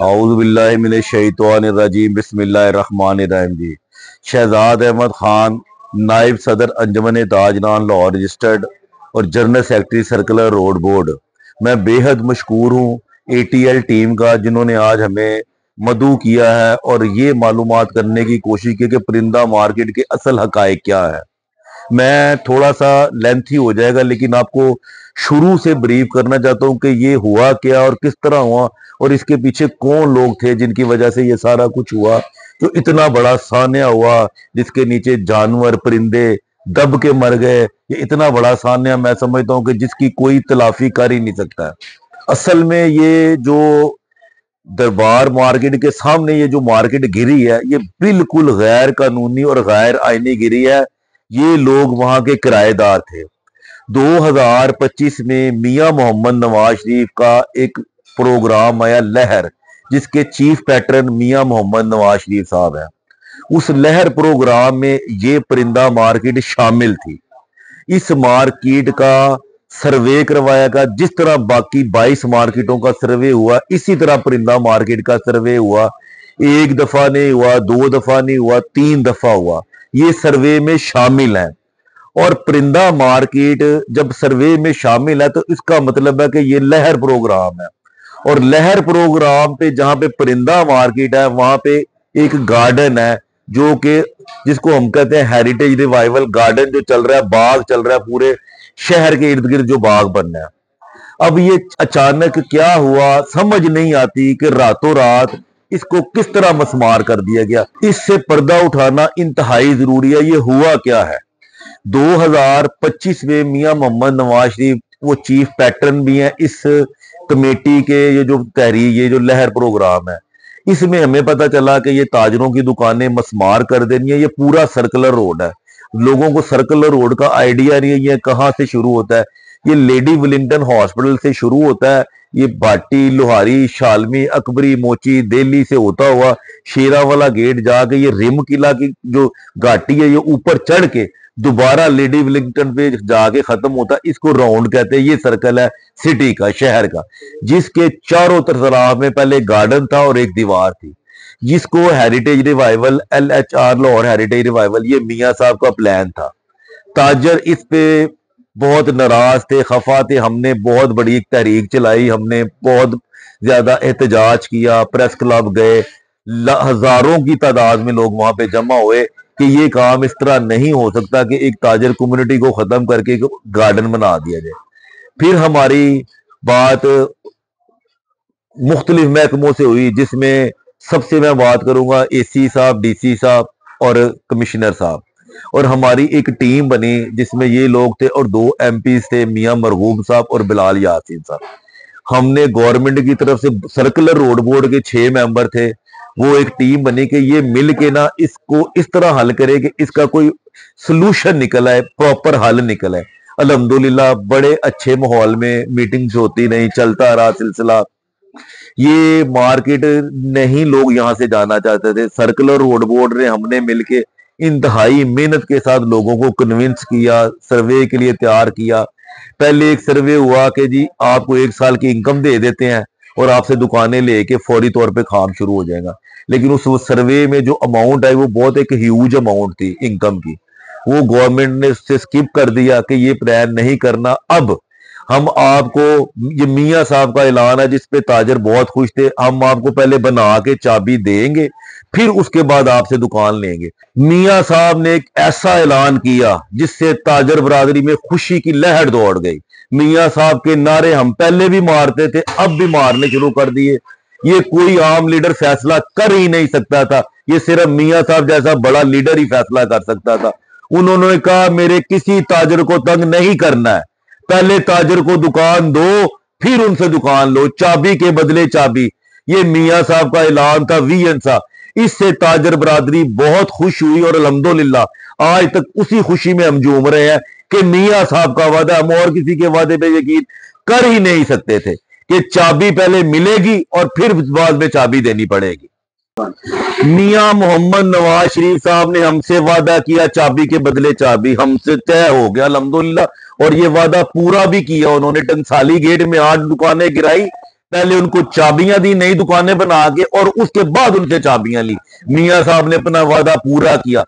औज़ुबिल्लाहिमिनश्शैतानिर्रजीम बिस्मिल्लाहिर्रहमानिर्रहीम जी। शहजाद अहमद खान, नायब सदर अंजमन ताजनान लाहौर रजिस्टर्ड और general secretary circular road board. मैं बेहद मशकूर हूँ ATL टीम का, जिन्होंने आज हमें मदऊ किया है और ये मालूमात करने की कोशिश की कि परिंदा मार्केट के असल हकायक क्या है। मैं थोड़ा सा लेंथी हो जाएगा, लेकिन आपको शुरू से ब्रीफ करना चाहता हूं कि ये हुआ क्या और किस तरह हुआ और इसके पीछे कौन लोग थे जिनकी वजह से ये सारा कुछ हुआ, जो इतना बड़ा सान्या हुआ जिसके नीचे जानवर परिंदे दब के मर गए। ये इतना बड़ा सान्या मैं समझता हूं कि जिसकी कोई तलाफी कर ही नहीं सकता। असल में ये जो दरबार मार्केट के सामने ये जो मार्केट गिरी है, ये बिल्कुल गैर कानूनी और गैर आईनी गिरी है। ये लोग वहां के किराएदार थे। 2025 में मियां मोहम्मद नवाज शरीफ का एक प्रोग्राम आया लहर, जिसके चीफ पैटर्न मियां मोहम्मद नवाज शरीफ साहब हैं। उस लहर प्रोग्राम में ये परिंदा मार्केट शामिल थी। इस मार्केट का सर्वे करवाया गया, जिस तरह बाकी 22 मार्केटों का सर्वे हुआ, इसी तरह परिंदा मार्केट का सर्वे हुआ। एक दफा नहीं हुआ, 2 दफा नहीं हुआ, 3 दफा हुआ। ये सर्वे में शामिल है। और परिंदा मार्केट जब सर्वे में शामिल है तो इसका मतलब है कि ये लहर प्रोग्राम है। और लहर प्रोग्राम पे जहां पे परिंदा मार्केट है, वहां पे एक गार्डन है जो कि जिसको हम कहते हैं हेरिटेज रिवाइवल गार्डन, जो चल रहा है, बाग चल रहा है, पूरे शहर के इर्द गिर्द जो बाग बन रहा है। अब ये अचानक क्या हुआ समझ नहीं आती कि रातों रात इसको किस तरह मस्मार कर दिया गया। इससे पर्दा उठाना इंतहाई जरूरी है। ये हुआ क्या है? 2025 में मियां मोहम्मद नवाज शरीफ वो चीफ पैटर्न भी हैं इस कमेटी के। ये जो तहरीक, ये जो लहर प्रोग्राम है, इसमें हमें पता चला कि ये ताजरों की दुकानें मस्मार कर देनी है। ये पूरा सर्कुलर रोड है। लोगों को सर्कुलर रोड का आइडिया नहीं है, ये कहाँ से शुरू होता है। ये लेडी विलिंगटन हॉस्पिटल से शुरू होता है। ये भाटी, लोहारी, शालमी, अकबरी, मोची, दिल्ली से होता हुआ शेरावाला गेट जाके ये रिम किला की जो घाटी है, ये ऊपर चढ़ के दोबारा लेडी विलिंगटन पे जाके खत्म होता है। इसको राउंड कहते हैं। ये सर्कल है सिटी का, शहर का, जिसके चारों तरफ में पहले गार्डन था और एक दीवार थी, जिसको heritage revival, LHR Lahore heritage revival, ये मियां साहब का प्लान था। ताजर इस पे बहुत नाराज थे, खफा थे। हमने बहुत बड़ी एक तहरीक चलाई, हमने बहुत ज्यादा एहतजाज किया, प्रेस क्लब गए, हजारों की तादाद में लोग वहां पे जमा हुए कि ये काम इस तरह नहीं हो सकता कि एक ताजर कम्युनिटी को खत्म करके गार्डन बना दिया जाए। फिर हमारी बात मुख्तलिफ महकमों से हुई, जिसमें सबसे मैं बात करूंगा AC साहब, DC साहब और कमिश्नर साहब। और हमारी एक टीम बनी जिसमें ये लोग थे और 2 MPs थे, मियां मरगूब साहब और बिलाल यासीन साहब। हमने गवर्नमेंट की तरफ से सर्कुलर रोड बोर्ड के 6 मेंबर थे। वो एक टीम बनी कि ये मिल के ना इसको इस तरह हल करे कि इसका कोई सोल्यूशन निकल आए, प्रॉपर हल निकल आए। अल्हम्दुलिल्लाह बड़े अच्छे माहौल में मीटिंग्स होती रही, चलता रहा सिलसिला। ये मार्केट नहीं लोग यहां से जाना चाहते थे। सर्कुलर रोड बोर्ड ने, हमने मिलके इंतहाई मेहनत के साथ लोगों को कन्विंस किया, सर्वे के लिए तैयार किया। पहले एक सर्वे हुआ कि जी आपको 1 साल की इनकम दे देते हैं और आपसे दुकानें लेके फौरी तौर पे काम शुरू हो जाएगा। लेकिन उस सर्वे में जो अमाउंट आई वो बहुत एक ह्यूज अमाउंट थी इनकम की। वो गवर्नमेंट ने उससे स्किप कर दिया कि ये प्लान नहीं करना। अब हम आपको, ये मियां साहब का ऐलान है जिसपे ताजर बहुत खुश थे, हम आपको पहले बना के चाबी देंगे, फिर उसके बाद आपसे दुकान लेंगे। मियां साहब ने एक ऐसा ऐलान किया जिससे ताजर बरादरी में खुशी की लहर दौड़ गई। मियां साहब के नारे हम पहले भी मारते थे, अब भी मारने शुरू कर दिए। ये कोई आम लीडर फैसला कर ही नहीं सकता था, ये सिर्फ मियां साहब जैसा बड़ा लीडर ही फैसला कर सकता था। उन्होंने कहा मेरे किसी ताजर को तंग नहीं करना है, पहले ताजर को दुकान दो, फिर उनसे दुकान लो, चाबी के बदले चाबी। ये मियां साहब का ऐलान था वीएन साहब। इससे ताजर बरादरी बहुत खुश हुई और अल्हम्दुलिल्लाह आज तक उसी खुशी में हम झूम रहे हैं कि मियां साहब का वादा, हम और किसी के वादे पे यकीन कर ही नहीं सकते थे कि चाबी पहले मिलेगी और फिर बाद में चाबी देनी पड़ेगी। मियां मोहम्मद नवाज शरीफ साहब ने हमसे वादा किया चाबी के बदले चाबी, हमसे तय हो गया अल्हम्दुलिल्लाह। और ये वादा पूरा भी किया उन्होंने। टंगसाली गेट में 8 दुकानें गिराई, पहले उनको चाबियां दी, नई दुकानें बना के, और उसके बाद उनसे चाबियां ली। मियां साहब ने अपना वादा पूरा किया।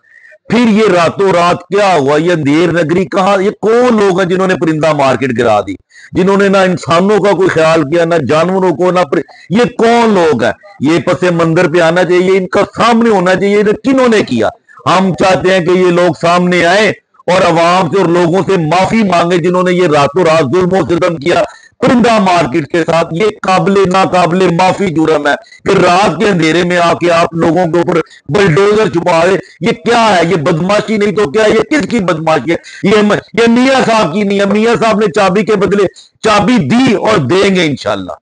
फिर ये रातों रात क्या हुआ, ये अंधेर नगरी कहां, ये कौन लोग हैं जिन्होंने परिंदा मार्केट गिरा दी, जिन्होंने ना इंसानों का कोई ख्याल किया, ना जानवरों को, ना ये कौन लोग हैं? ये पसे मंदिर पे आना चाहिए, इनका सामने होना चाहिए, किन्होंने किया। हम चाहते हैं कि ये लोग सामने आए और अवाम से और लोगों से माफी मांगे जिन्होंने ये रातों रात जुल्म सितम किया परिंदा मार्केट के साथ। ये काबिले नाकाबिले माफी जुर्म है कि रात के अंधेरे में आके आप लोगों के ऊपर बुलडोजर छुपा रहे। ये क्या है? ये बदमाशी नहीं तो क्या? ये किसकी बदमाशी है? ये मियां साहब की नहीं है। मियां साहब ने चाबी के बदले चाबी दी और देंगे इंशाल्लाह।